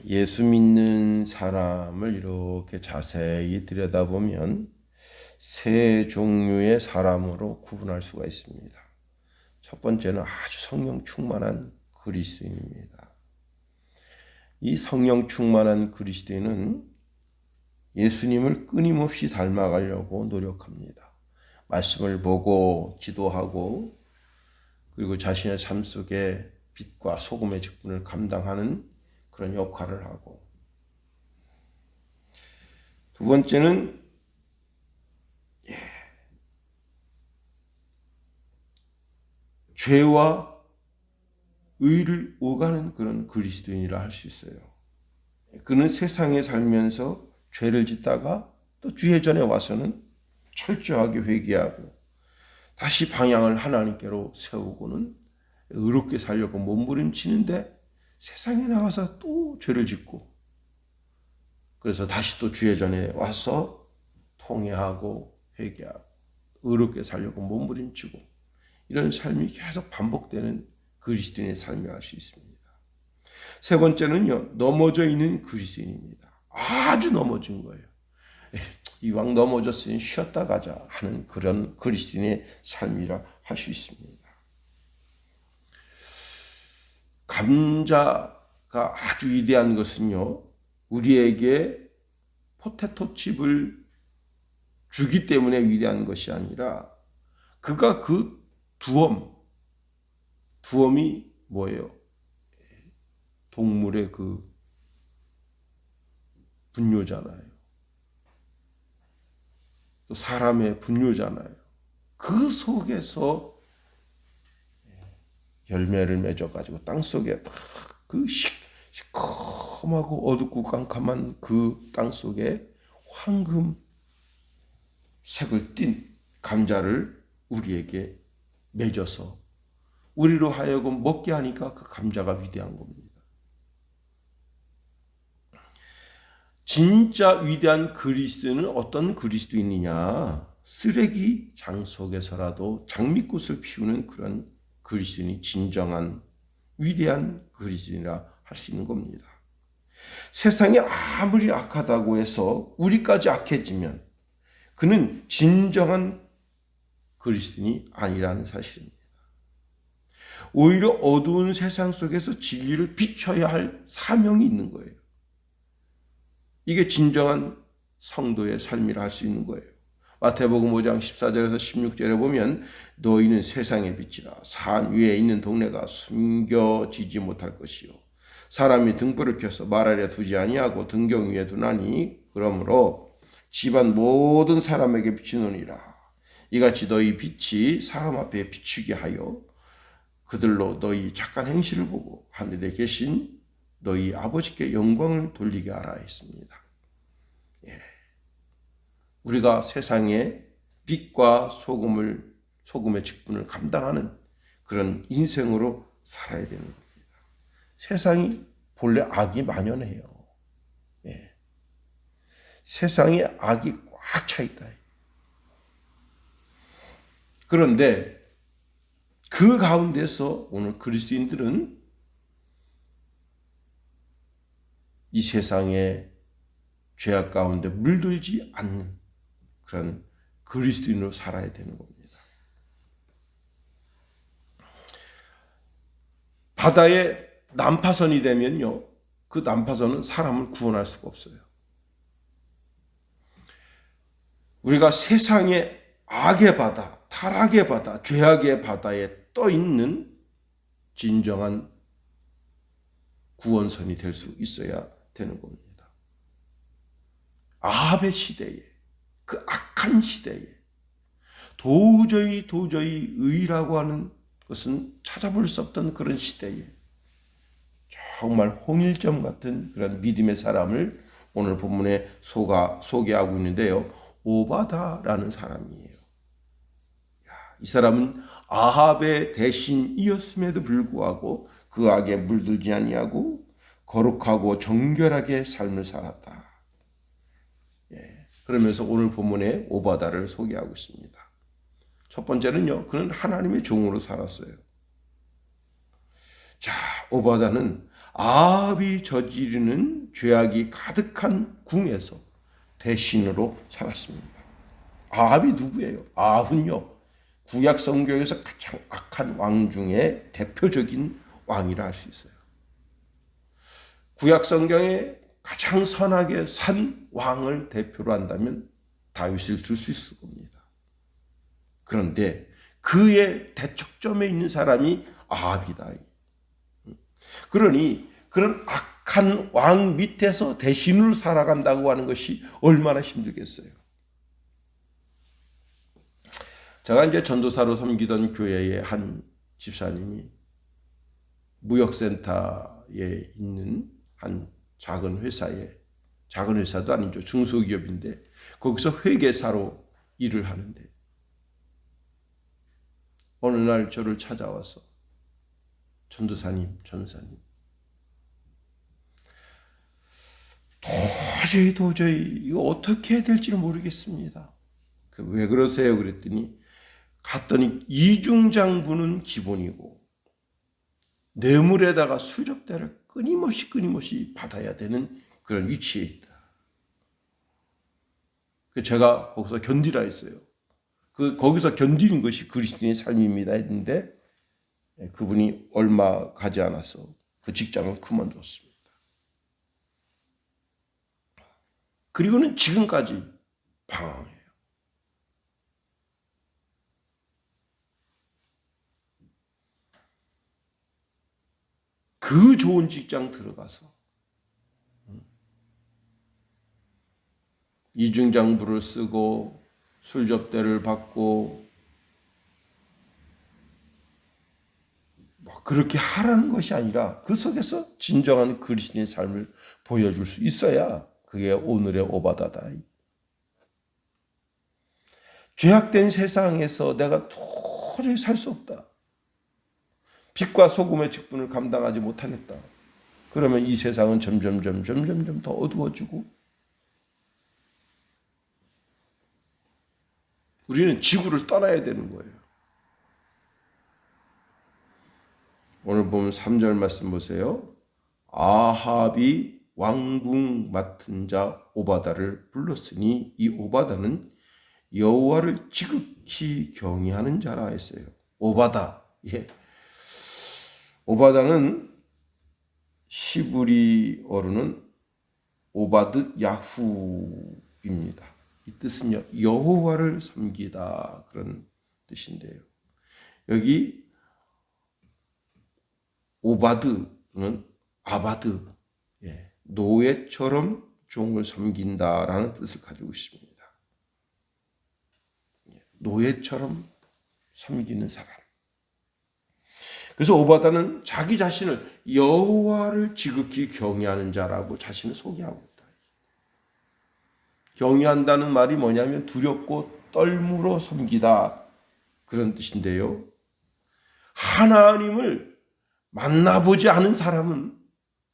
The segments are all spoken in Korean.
예수 믿는 사람을 이렇게 자세히 들여다보면 세 종류의 사람으로 구분할 수가 있습니다. 첫 번째는 아주 성령 충만한 그리스도인입니다. 이 성령 충만한 그리스도인은 예수님을 끊임없이 닮아가려고 노력합니다. 말씀을 보고 기도하고 그리고 자신의 삶 속에 빛과 소금의 직분을 감당하는 그런 역할을 하고, 두 번째는 죄와 의를 오가는 그런 그리스도인이라 할 수 있어요. 그는 세상에 살면서 죄를 짓다가 또 주의 전에 와서는 철저하게 회개하고 다시 방향을 하나님께로 세우고는 의롭게 살려고 몸부림치는데 세상에 나가서 또 죄를 짓고, 그래서 다시 또 주의 전에 와서 통회하고 회개하고 의롭게 살려고 몸부림치고, 이런 삶이 계속 반복되는 그리스도인의 삶이라 할 수 있습니다. 세 번째는요, 넘어져 있는 그리스도인입니다. 아주 넘어진 거예요. 이왕 넘어졌으니 쉬었다 가자 하는 그런 그리스도인의 삶이라 할 수 있습니다. 감자가 아주 위대한 것은요, 우리에게 포테토 칩을 주기 때문에 위대한 것이 아니라 그가 그 두엄이 뭐예요? 동물의 그 분뇨잖아요. 또 사람의 분뇨잖아요. 그 속에서 열매를 맺어가지고 땅속에 그 시커멓고 어둡고 깜깜한 그 땅속에 황금 색을 띤 감자를 우리에게 맺어서 우리로 하여금 먹게 하니까 그 감자가 위대한 겁니다. 진짜 위대한 그리스도는 어떤 그리스도인이냐? 쓰레기장 속에서라도 장미꽃을 피우는 그런 그리스도인이 진정한 위대한 그리스도인이라 할 수 있는 겁니다. 세상이 아무리 악하다고 해서 우리까지 악해지면 그는 진정한 그리스도인이 아니라는 사실입니다. 오히려 어두운 세상 속에서 진리를 비춰야 할 사명이 있는 거예요. 이게 진정한 성도의 삶이라 할 수 있는 거예요. 마태복음 5장 14절에서 16절에 보면 너희는 세상의 빛이라 산 위에 있는 동네가 숨겨지지 못할 것이요 사람이 등불을 켜서 말 아래 두지 아니하고 등경 위에 두나니 그러므로 집안 모든 사람에게 비치노니라. 이같이 너희 빛이 사람 앞에 비추게 하여 그들로 너희 착한 행실을 보고 하늘에 계신 너희 아버지께 영광을 돌리게 하라 했습니다. 우리가 세상에 빛과 소금의 직분을 감당하는 그런 인생으로 살아야 되는 겁니다. 세상이 본래 악이 만연해요. 세상에 악이 꽉 차 있다. 그런데 그 가운데서 오늘 그리스도인들은 이 세상의 죄악 가운데 물들지 않는 그런 그리스도인으로 살아야 되는 겁니다. 바다에 난파선이 되면요, 그 난파선은 사람을 구원할 수가 없어요. 우리가 세상의 악의 바다, 타락의 바다, 죄악의 바다에 떠 있는 진정한 구원선이 될 수 있어야 되는 겁니다. 아합의 시대에, 그 악한 시대에 도저히 의라고 하는 것은 찾아볼 수 없던 그런 시대에 정말 홍일점 같은 그런 믿음의 사람을 오늘 본문에 소개하고 있는데요. 오바다라는 사람이에요. 이 사람은 아합의 대신이었음에도 불구하고 그 악에 물들지 아니하고 거룩하고 정결하게 삶을 살았다. 그러면서 오늘 본문에 오바다를 소개하고 있습니다. 첫 번째는요, 그는 하나님의 종으로 살았어요. 자, 오바다는 아합이 저지르는 죄악이 가득한 궁에서 대신으로 살았습니다. 아합이 누구예요? 아합은요, 구약 성경에서 가장 악한 왕 중에 대표적인 왕이라 할 수 있어요. 구약 성경에 가장 선하게 산 왕을 대표로 한다면 다윗을 들 수 있을 겁니다. 그런데 그의 대척점에 있는 사람이 아합이다. 그러니 그런 악한 왕 밑에서 대신으로 살아간다고 하는 것이 얼마나 힘들겠어요. 제가 이제 전도사로 섬기던 교회의 한 집사님이 무역센터에 있는 한 작은 회사에, 작은 회사도 아니죠, 중소기업인데 거기서 회계사로 일을 하는데 어느 날 저를 찾아와서 전도사님 도저히 이거 어떻게 해야 될지 모르겠습니다. 왜 그러세요? 그랬더니 갔더니 이중장부는 기본이고 뇌물에다가 수접대를 끊임없이 받아야 되는 그런 위치에 있다. 제가 거기서 견디라 했어요. 거기서 견디는 것이 그리스도인의 삶입니다 했는데 그분이 얼마 가지 않아서 그 직장을 그만뒀습니다. 그리고는 지금까지 방황해요. 그 좋은 직장 들어가서 이중장부를 쓰고 술접대를 받고 그렇게 하라는 것이 아니라 그 속에서 진정한 그리스도인의 삶을 보여줄 수 있어야 그게 오늘의 오바다다. 죄악된 세상에서 내가 도저히 살 수 없다. 빛과 소금의 직분을 감당하지 못하겠다. 그러면 이 세상은 점점 더 어두워지고 우리는 지구를 떠나야 되는 거예요. 오늘 보면 3절 말씀 보세요. 아합이 왕궁 맡은 자 오바다를 불렀으니 이 오바다는 여호와를 지극히 경외하는 자라 했어요. 오바다. 예. 오바다는 시브리어로는 오바드 야후입니다. 이 뜻은요, 여호와를 섬기다 그런 뜻인데요. 여기 오바드는 아바드, 노예처럼 종을 섬긴다라는 뜻을 가지고 있습니다. 노예처럼 섬기는 사람. 그래서 오바다는 자기 자신을 여호와를 지극히 경외하는 자라고 자신을 소개하고 있다. 경외한다는 말이 뭐냐면 두렵고 떨므로 섬기다 그런 뜻인데요. 하나님을 만나보지 않은 사람은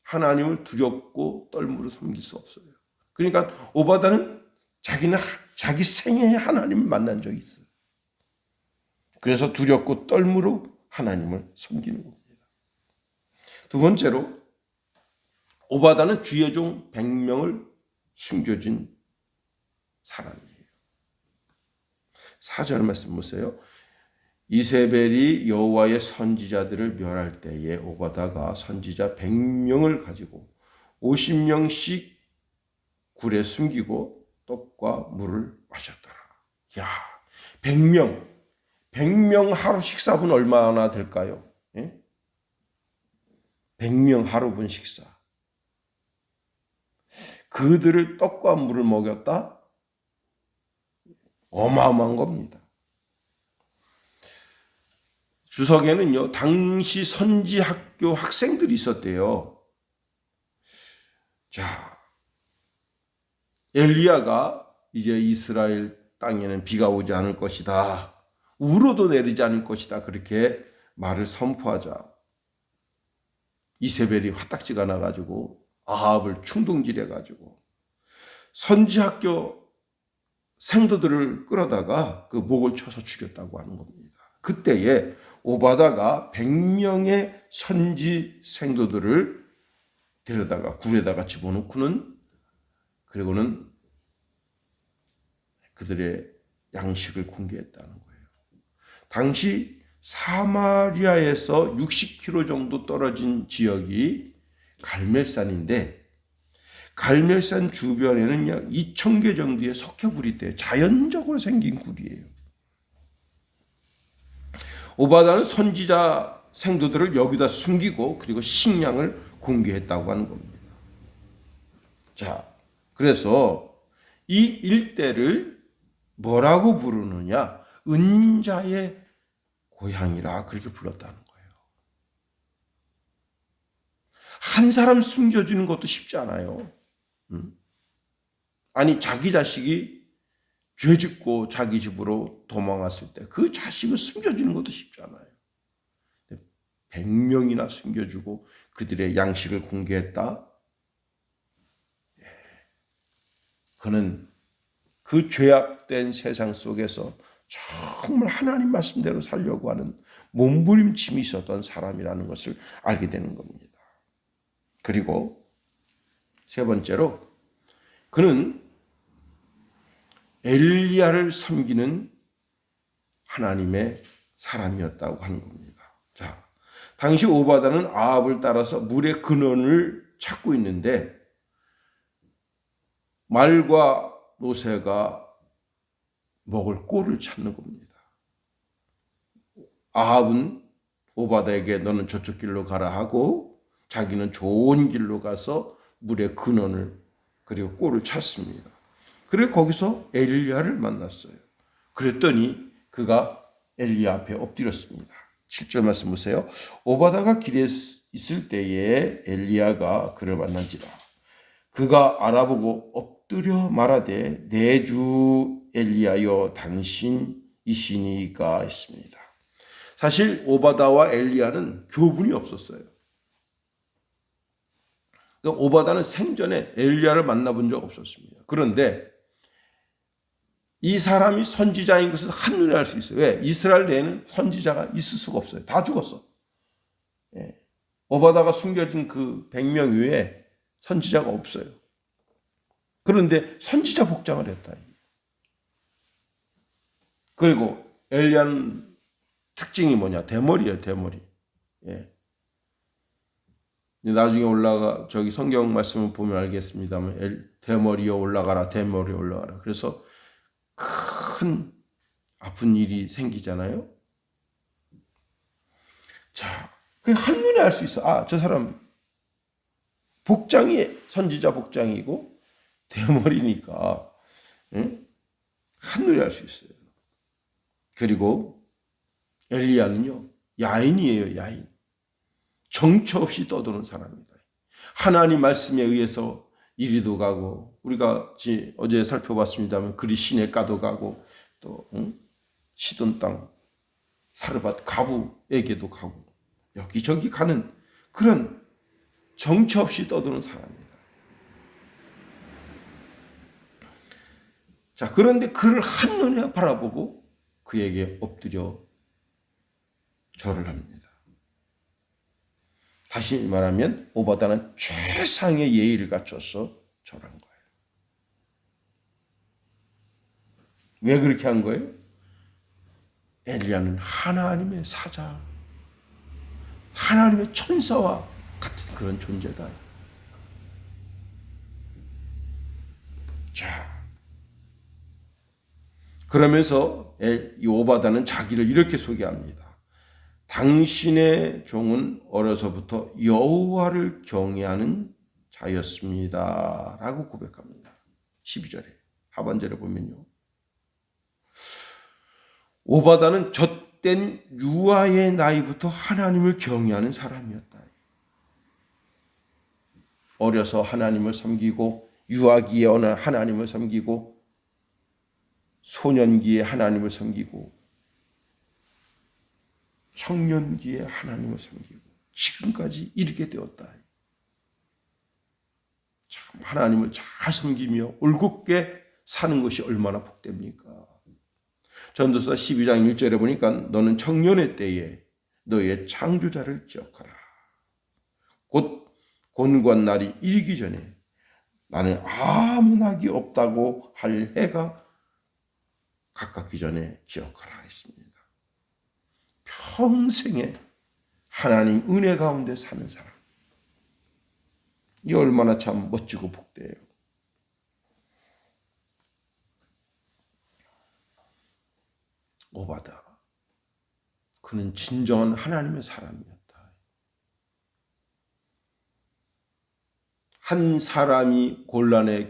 하나님을 두렵고 떨므로 섬길 수 없어요. 그러니까 오바다는 자기는 자기 생애에 하나님을 만난 적이 있어요. 그래서 두렵고 떨므로 하나님을 섬기는 겁니다. 두 번째로 오바다는 주의 종 100명을 숨겨진 사람이에요. 4절 말씀 보세요. 이세벨이 여호와의 선지자들을 멸할 때에 오바다가 선지자 100명을 가지고 50명씩 굴에 숨기고 떡과 물을 마셨더라. 야, 100명 하루 식사분 얼마나 될까요? 100명 하루분 식사. 그들을 떡과 물을 먹였다? 어마어마한 겁니다. 주석에는요, 당시 선지학교 학생들이 있었대요. 자, 엘리야가 이제 이스라엘 땅에는 비가 오지 않을 것이다. 우로도 내리지 않을 것이다. 그렇게 말을 선포하자 이세벨이 화딱지가 나가지고 아합을 충동질해가지고 선지학교 생도들을 끌어다가 그 목을 쳐서 죽였다고 하는 겁니다. 그때에 오바다가 100명의 선지 생도들을 데려다가 굴에다가 집어넣고는 그리고는 그들의 양식을 공개했다는 거예요. 당시 사마리아에서 60km 정도 떨어진 지역이 갈멜산인데 갈멜산 주변에는 약 2,000개 정도의 석회굴이 있대요. 자연적으로 생긴 굴이에요. 오바다는 선지자 생도들을 여기다 숨기고 그리고 식량을 공개했다고 하는 겁니다. 자, 그래서 이 일대를 뭐라고 부르느냐? 은자의 고향이라 그렇게 불렀다는 거예요. 한 사람 숨겨주는 것도 쉽지 않아요. 아니 자기 자식이 죄 짓고 자기 집으로 도망왔을 때 그 자식을 숨겨주는 것도 쉽지 않아요. 100명이나 숨겨주고 그들의 양식을 공개했다. 그는 그 죄악된 세상 속에서 정말 하나님 말씀대로 살려고 하는 몸부림침이 있었던 사람이라는 것을 알게 되는 겁니다. 그리고 세 번째로 그는 엘리야를 섬기는 하나님의 사람이었다고 하는 겁니다. 자, 당시 오바다는 아합을 따라서 물의 근원을 찾고 있는데 말과 노새가 먹을 꼴을 찾는 겁니다. 아합은 오바다에게 너는 저쪽 길로 가라 하고 자기는 좋은 길로 가서 물의 근원을 그리고 꼴을 찾습니다. 그리고 거기서 엘리야를 만났어요. 그랬더니 그가 엘리야 앞에 엎드렸습니다. 7절 말씀 보세요. 오바다가 길에 있을 때에 엘리야가 그를 만난지라. 그가 알아보고 엎드려 말하되 내 주 엘리야여 당신이시니까 했습니다. 사실 오바다와 엘리야는 교분이 없었어요. 그러니까 오바다는 생전에 엘리야를 만나본 적 없었습니다. 그런데 이 사람이 선지자인 것을 한눈에 알 수 있어요. 왜? 이스라엘 내에는 선지자가 있을 수가 없어요. 다 죽었어. 예. 오바다가 숨겨진 그 100명 외에 선지자가 없어요. 그런데 선지자 복장을 했다. 그리고 엘리야는 특징이 뭐냐? 대머리예요, 대머리. 예. 나중에 올라가 저기 성경 말씀을 보면 알겠습니다만 대머리에 올라가라, 대머리에 올라가라. 그래서 큰 아픈 일이 생기잖아요. 자, 그냥 한눈에 알 수 있어. 아, 저 사람 복장이 선지자 복장이고 대머리니까 응? 한눈에 알 수 있어요. 그리고 엘리야는요, 야인이에요, 야인. 정처 없이 떠도는 사람입니다. 하나님 말씀에 의해서 이리도 가고 우리가 어제 살펴봤습니다만 그리 시내가도 가고 또 시돈 땅 사르밧 가부에게도 가고 여기저기 가는 그런 정처 없이 떠도는 사람입니다. 자, 그런데 그를 한눈에 바라보고 그에게 엎드려 절을 합니다. 다시 말하면 오바다는 최상의 예의를 갖춰서 절한 거예요. 왜 그렇게 한 거예요? 엘리야는 하나님의 사자, 하나님의 천사와 같은 그런 존재다. 자, 그러면서 이 오바다는 자기를 이렇게 소개합니다. 당신의 종은 어려서부터 여호와를 경외하는 자였습니다. 라고 고백합니다. 12절에 하반절에 보면요. 오바다는 젖된 유아의 나이부터 하나님을 경외하는 사람이었다. 어려서 하나님을 섬기고 유아기에 하나님을 섬기고 소년기에 하나님을 섬기고 청년기에 하나님을 섬기고 지금까지 이르게 되었다. 참 하나님을 잘 섬기며 올곧게 사는 것이 얼마나 복됩니까? 전도서 12장 1절에 보니까 너는 청년의 때에 너의 창조자를 기억하라. 곧 곤고한 날이 이르기 전에 나는 아무 낙이 없다고 할 해가 가깝기 전에 기억하라 했습니다. 평생에 하나님 은혜 가운데 사는 사람, 이 얼마나 참 멋지고 복돼요. 오바다, 그는 진정한 하나님의 사람이었다. 한 사람이 곤란을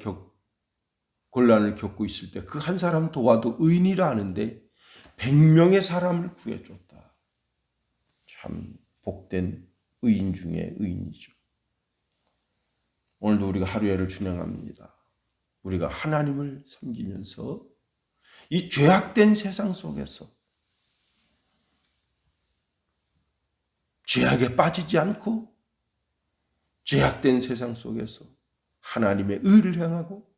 겪고 있을 때 그 한 사람 도와도 의인이라 하는데 100명의 사람을 구해줬다. 참 복된 의인 중에 의인이죠. 오늘도 우리가 하루에를 준행합니다. 우리가 하나님을 섬기면서 이 죄악된 세상 속에서 죄악에 빠지지 않고 죄악된 세상 속에서 하나님의 의를 행하고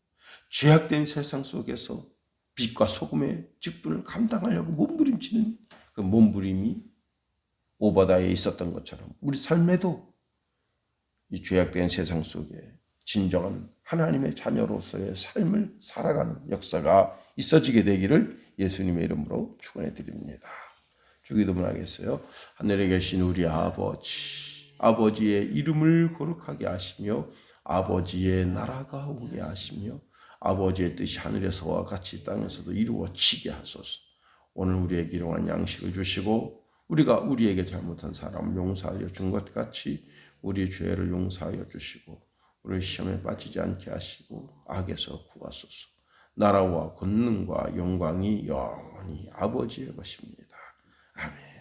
죄악된 세상 속에서 빛과 소금의 직분을 감당하려고 몸부림치는 그 몸부림이 오바다에 있었던 것처럼 우리 삶에도 이 죄악된 세상 속에 진정한 하나님의 자녀로서의 삶을 살아가는 역사가 있어지게 되기를 예수님의 이름으로 축원해 드립니다. 주기도문 하겠어요. 하늘에 계신 우리 아버지, 아버지의 이름을 거룩하게 하시며 아버지의 나라가 오게 하시며 아버지의 뜻이 하늘에서와 같이 땅에서도 이루어지게 하소서. 오늘 우리에게 일용할 양식을 주시고 우리가 우리에게 잘못한 사람을 용서하여 준 것 같이 우리 죄를 용서하여 주시고 우리 시험에 빠지지 않게 하시고 악에서 구하소서. 나라와 권능과 영광이 영원히 아버지의 것입니다. 아멘.